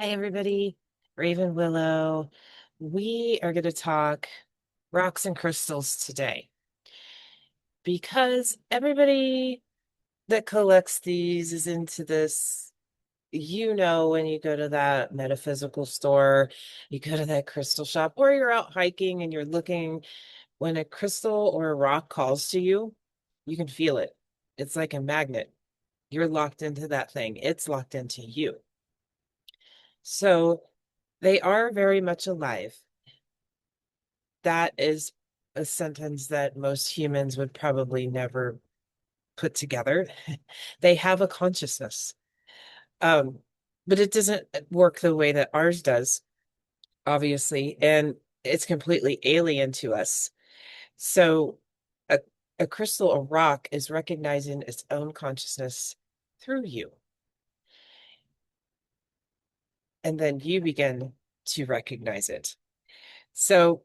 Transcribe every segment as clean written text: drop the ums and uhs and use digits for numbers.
Hi, everybody. Raven Willow. We are going to talk rocks and crystals today because everybody that collects these is into this. When you go to that metaphysical store, you go to that crystal shop, or you're out hiking and you're looking, when a crystal or a rock calls to you, you can feel it. It's like a magnet. You're locked into that thing, it's locked into you. So they are very much alive. That is a sentence that most humans would probably never put together. They have a consciousness. Um, but it doesn't work the way that ours does, obviously, and it's completely alien to us. So a, a crystal, a rock, is recognizing its own consciousness through you. And then you begin to recognize it. So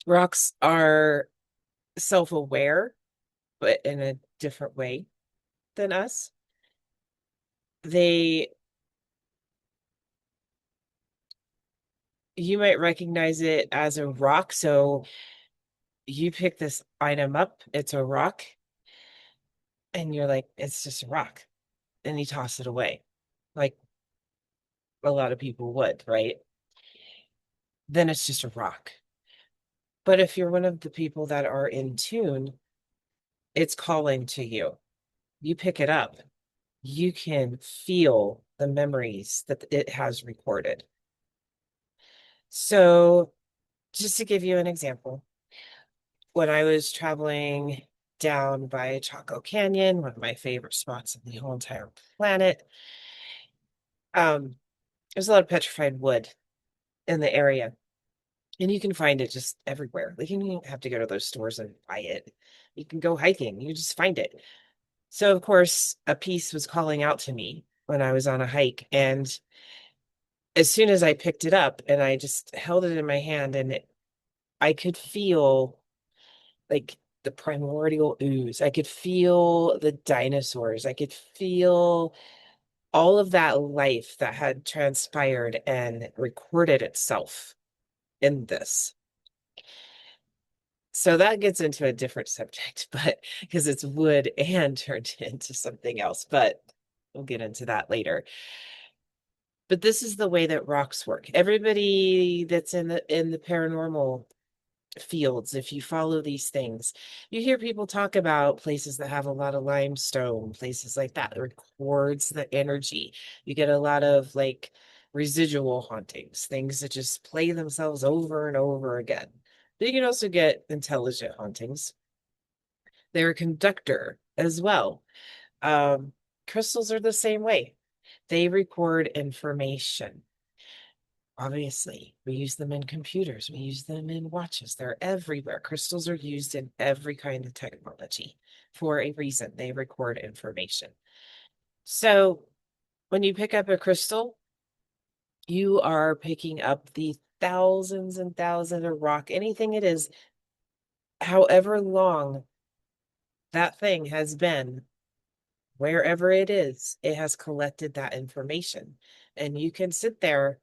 rocks are self-aware, but in a different way than us. They, you might recognize it as a rock. So you pick this item up, it's a rock, and you're like, it's just a rock. And you toss it away, like a lot of people would, right? Then it's just a rock. But if you're one of the people that are in tune, it's calling to you. You pick it up, you can feel the memories that it has recorded. So, just to give you an example, when I was traveling down by Chaco Canyon, one of my favorite spots in the whole entire planet, um, there's a lot of petrified wood in the area, and you can find it just everywhere. Like, you don't even have to go to those stores and buy it. You can go hiking, you just find it. So, of course, a piece was calling out to me when I was on a hike, and as soon as I picked it up and I just held it in my hand, I could feel like the primordial ooze. I could feel the dinosaurs. I could feel all of that life that had transpired and recorded itself in this. So that gets into a different subject, but because it's wood and turned into something else, but we'll get into that later. But this is the way that rocks work. Everybody that's in the paranormal fields, if you follow these things, you hear people talk about places that have a lot of limestone, places like that records the energy. You get a lot of like residual hauntings, things that just play themselves over and over again. But you can also get intelligent hauntings. They're a conductor as well. um, Crystals are the same way. They record information. Obviously, we use them in computers, we use them in watches. They're everywhere. Crystals are used in every kind of technology for a reason. They record information. So when you pick up a crystal, you are picking up the thousands and thousands of rock, anything it is, however long that thing has been, wherever it is, it has collected that information. And you can sit there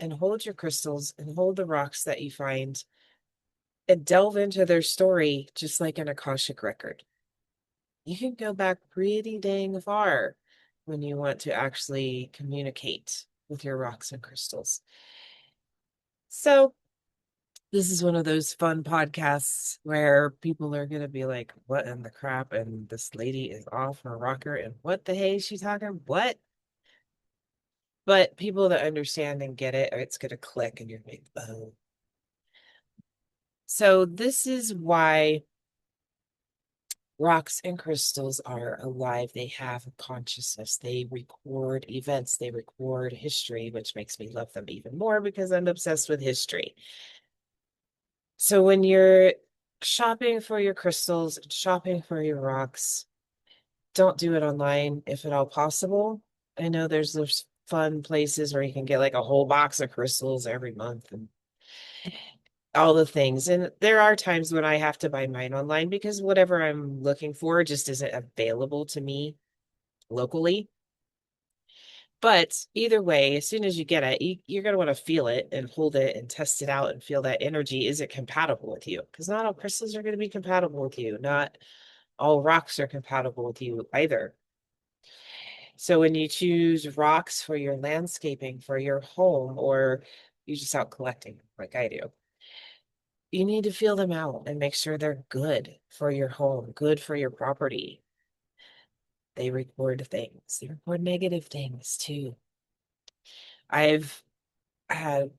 and hold your crystals and hold the rocks that you find and delve into their story just like an Akashic record. You can go back pretty dang far when you want to actually communicate with your rocks and crystals. So, this is one of those fun podcasts where people are going to be like, what in the crap? And this lady is off her rocker. And what the hey is she talking? What? But people that understand and get it, it's going to click and you're like, oh. So, this is why rocks and crystals are alive. They have a consciousness. They record events, they record history, which makes me love them even more because I'm obsessed with history. So when you're shopping for your crystals, shopping for your rocks, don't do it online if at all possible. I know there's those fun places where you can get like a whole box of crystals every month and all the things. And there are times when I have to buy mine online because whatever I'm looking for just isn't available to me locally. But either way, as soon as you get it, you're going to want to feel it and hold it and test it out and feel that energy. Is it compatible with you? Because not all crystals are going to be compatible with you. Not all rocks are compatible with you either. So when you choose rocks for your landscaping, for your home, or you just out collecting like I do, you need to feel them out and make sure they're good for your home, good for your property. They record things. They record negative things too. I've had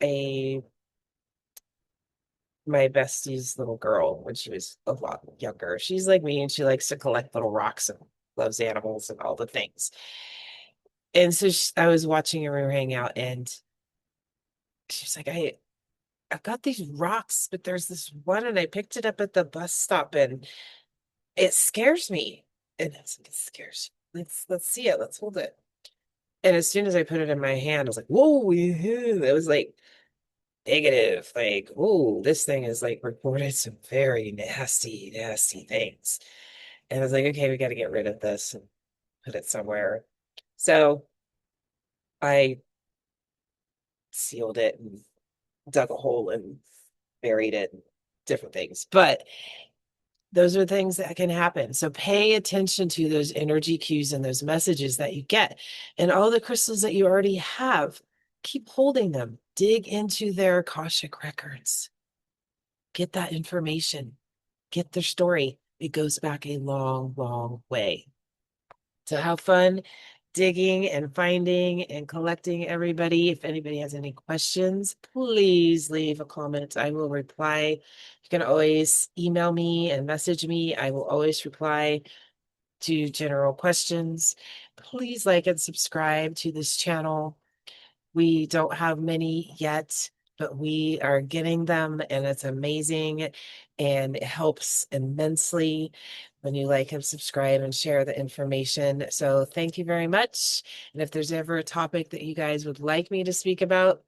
a my bestie's little girl when she was a lot younger. She's like me and she likes to collect little rocks and loves animals and all the things. And so I was watching her hang out and she's like, I've got these rocks, but there's this one and I picked it up at the bus stop and it scares me. And I was like, it scares you. Let's see it. Let's hold it. And as soon as I put it in my hand, I was like, whoa, it was like negative. Like, oh, this thing is like recorded some very nasty, nasty things. And I was like, okay, we got to get rid of this and put it somewhere. So I sealed it and dug a hole and buried it and different things. But those are things that can happen. So pay attention to those energy cues and those messages that you get. And all the crystals that you already have, keep holding them. Dig into their Akashic records. Get that information. Get their story. It goes back a long, long way. So have fun digging and finding and collecting, everybody. If anybody has any questions, please leave a comment. I will reply. You can always email me and message me. I will always reply to general questions. Please like and subscribe to this channel. We don't have many yet, but we are getting them and it's amazing and it helps immensely when you like and subscribe and share the information. So thank you very much. And if there's ever a topic that you guys would like me to speak about,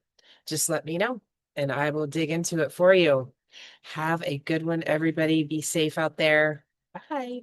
just let me know and I will dig into it for you. Have a good one, everybody. Be safe out there. Bye.